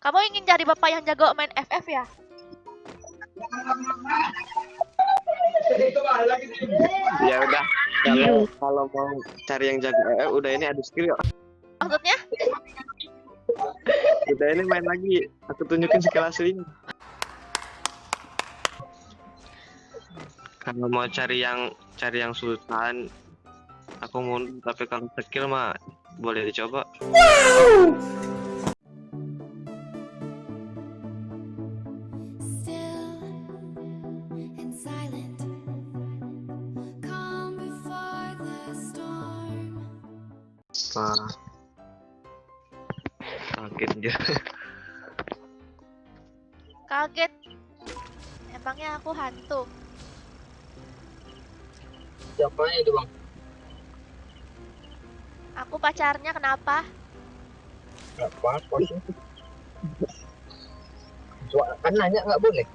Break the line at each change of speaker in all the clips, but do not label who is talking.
Kamu ingin cari bapak yang jago main FF ya?
Ya udah, kalau mau cari yang jago udah ini ada skill kok.
Maksudnya?
Udah ini main lagi. Aku tunjukin skill aslinya. Kalau mau cari yang sultan, aku mundur. Tapi kalau skill mah boleh dicoba. Wah, kaget dia.
Kaget. Emangnya aku hantu?
Siapanya itu bang?
Aku pacarnya kenapa?
Gak apa-apa sih. Kan nanya nggak boleh.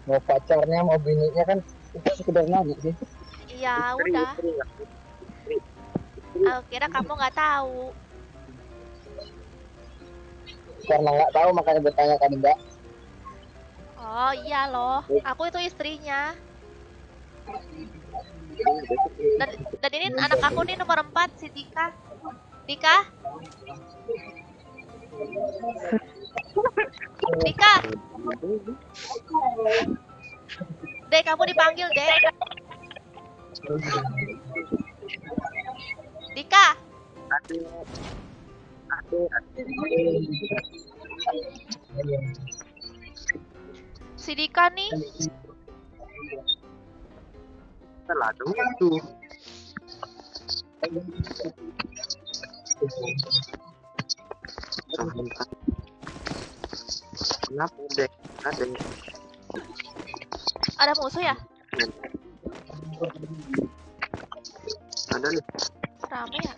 Mau pacarnya mau bininya kan kita sekedar nanya sih.
Iya, udah. Aku kira kamu nggak tahu.
Karena nggak tahu makanya bertanya kan enggak.
Oh iya loh, aku itu istrinya. Dan ini anak aku nih nomor 4, si Dika. Dika? Dika? Dek, kamu dipanggil, Dek. Dika? Si Dika nih.
Salah tuh. Kenapa deh?
Ada musuh ya?
Ada nih.
Rame ya?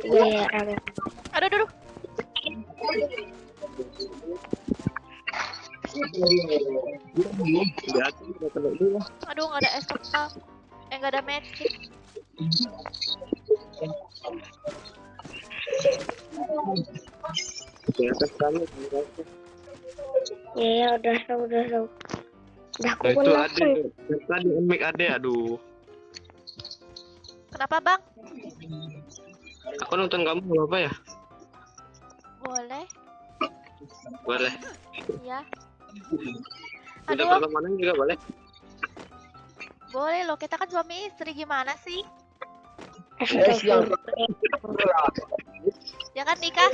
Iya, rame.
Aduh, aduh, aduh. Aduh, nggak ada es kepal. Nggak ada magic.
Iya, udah tahu. Udah aku
Itu
kenal.
ada. Tadi mic ada, aduh.
Kenapa, Bang?
Aku nonton kamu nggak apa ya?
Boleh.
Boleh.
Iya.
Udah
Aduh,
pertemanan juga boleh.
boleh loh. Kita kan suami istri, gimana sih? Ya kan, Dika?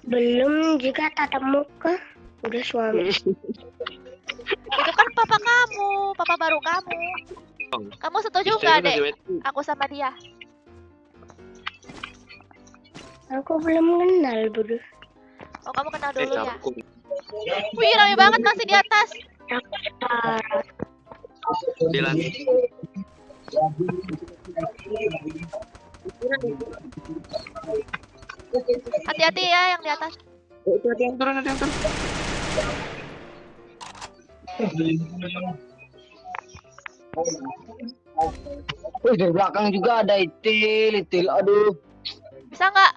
Belum jika tatap muka udah suami.
Itu kan papa kamu, papa baru kamu. Kamu setuju nggak, Dek? Aku sama dia.
Aku belum kenal, Bro.
Oh, kamu kenal dulu ya? Wih, rame banget masih di atas.
Di lantai.
Hati-hati ya yang di atas.
Ada yang turun.
Wih, dari belakang juga ada itil. Aduh.
Bisa nggak?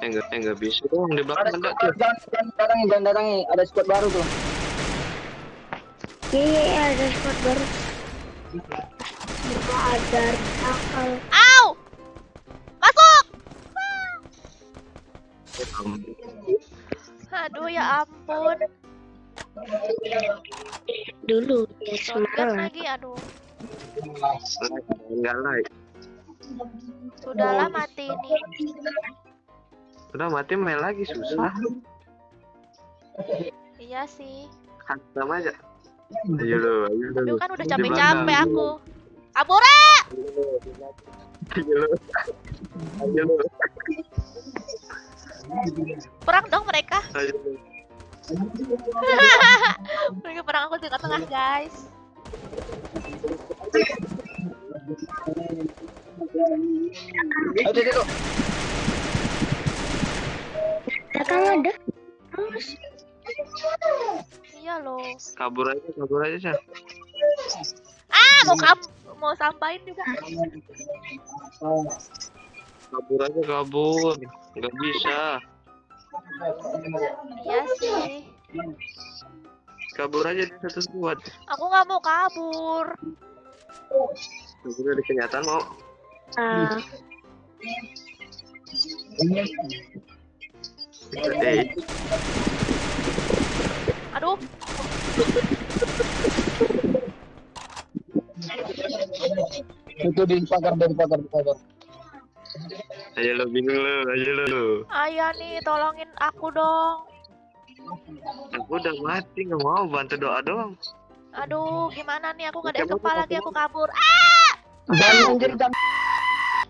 Enggak bisa dong, di belakang ada tuh.
Jangan datangi. Ada squad baru tuh.
Iya, ada spot baru. Ada akal.
Au! Masuk! Aduh, ya ampun.
Dulu ya
Shotgun
semangat.
lagi, aduh.
Enggak lah.
Sudahlah mati ini.
Udah mati main lagi susah.
Iya sih.
Hantam aja. Ayo lo.
Aduh, kan udah
Di
capek-capek
belakang.
aku. Abura!
Ayo lo.
Perang dong mereka.
Ayo lo.
Mereka perang aku di tengah-tengah, guys.
Ayo, tuh.
Belakang ada. Terus
Iya loh.
Kabur aja Syah.
Ah! mau sampain juga.
Kabur aja kabur. Nggak bisa.
Iya sih.
Kabur aja di satu squad.
Aku nggak mau kabur.
Kabur dari kenyataan mau.
Aduh.
Itu di pagar.
Ayo lo bingung lo, ayo lo.
Ayah nih, tolongin aku dong.
Aku udah mati, nggak mau bantu doa doang.
Aduh, gimana nih? Aku nggak ada
Coba,
kepala lagi, aku kabur.
Jangan cerita.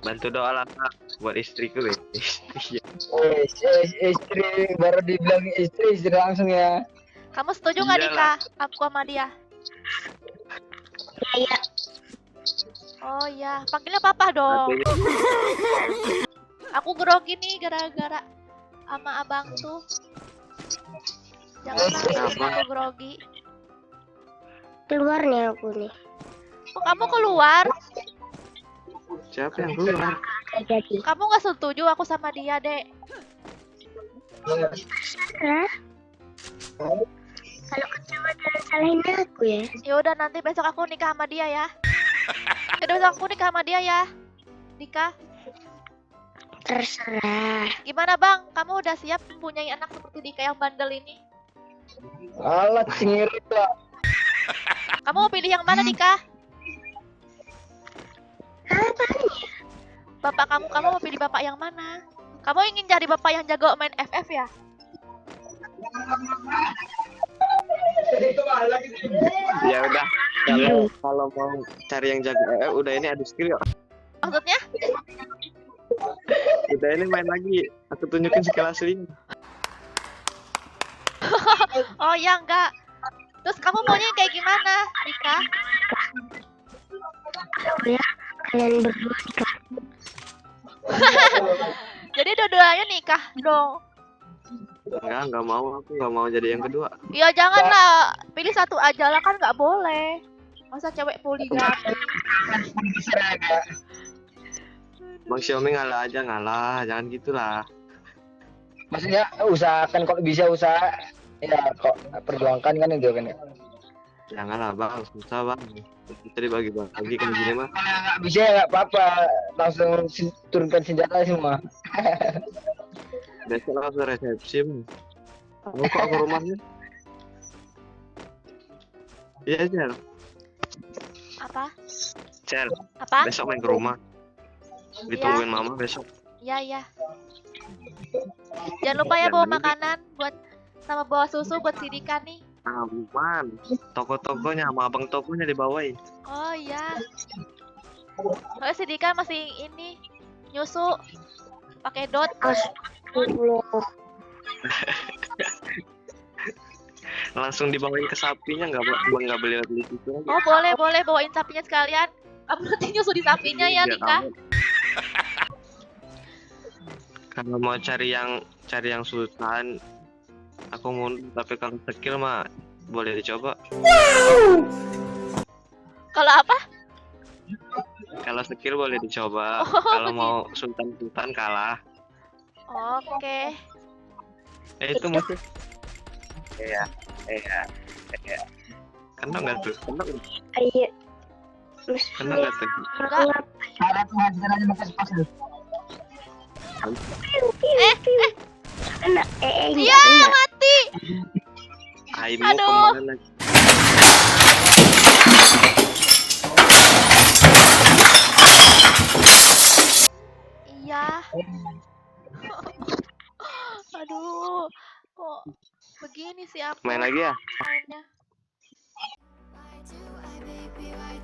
Bantu doa lah Kak, buat istriku ya. Istri.
Istri baru dibilang istri langsung ya.
Kamu setuju nggak
Iyalah.
nikah aku sama dia?
Iya.
Oh iya, panggilnya papa dong. Aku grogi nih gara-gara sama abang tuh. Janganlah bikin aku grogi.
Keluar nih aku nih.
Oh, kamu keluar?
Siapa yang keluar?
Jadi.
Kamu nggak setuju aku sama dia, Dek?
Hah? Kalau kecewa jangan salahin aku ya.
Ya udah, nanti besok aku nikah sama dia ya. Besok aku nikah sama dia ya. Nikah.
Terserah.
Gimana bang? Kamu udah siap mempunyai anak seperti Dika yang bandel ini?
Alat singiri lah.
Kamu mau pilih yang mana Dika? Bapak kamu mau pilih bapak yang mana? Kamu ingin cari bapak yang jago main FF ya?
Ya udah, kalau mau cari yang jago udah ini ada skill yuk.
Maksudnya?
Udah ini main lagi, aku tunjukin skill aslinya.
Oh ya enggak. Terus kamu maunya yang kayak gimana, Dika?
Ya, kalian berdua nikah.
Jadi dua-duanya nikah dong.
Enggak mau, aku nggak mau jadi yang kedua.
Ya janganlah, pilih satu aja lah kan nggak boleh. Masa cewek poligami?
Bang Xiaomi ngalah aja, ngalah, jangan gitulah.
Maksudnya usahakan kalau bisa usaha ya kok perjuangkan kan itu kan ya.
Janganlah bang, susah bang. Kita dibagi-bagi kan gini mah.
Kalau nggak bisa ya nggak apa-apa, langsung turunkan senjata semua.
Besok langsung resepsi. Kamu kok ke rumahnya? Iya Cel.
Apa?
Cel,
Apa?
besok main ke rumah. Ditungguin mama besok.
Iya. Jangan lupa ya bawa makanan buat sama bawa susu buat si Dika nih.
Aman. Toko-tokonya sama abang tokonya dibawain.
Oh iya. Soalnya si Dika masih ini nyusu pakai dot.
Astagfirullah.
Langsung dibawain ke sapinya, nggak beli situ aja.
Oh boleh bawain sapinya sekalian. Kamu nanti nyusu di sapinya ya
Biar
Dika.
tahu. Kalau mau cari yang sultan, aku mundur. Tapi kalau skill mah boleh dicoba.
Kalau apa?
Kalau skill boleh dicoba. Kalau mau sultan kalah.
Oke.
Itu musuh. Iya. Kena nggak tuh?
Ayo.
Kena nggak tuh?
Enggak.
Syarat menghasilkan aja pakai pas.
Kena.
Iya mati.
Aimu
Aduh.
kemana?
Iya. Aduh. Kok begini sih aku
Main lagi ya?
mainnya.
Why do I, baby, why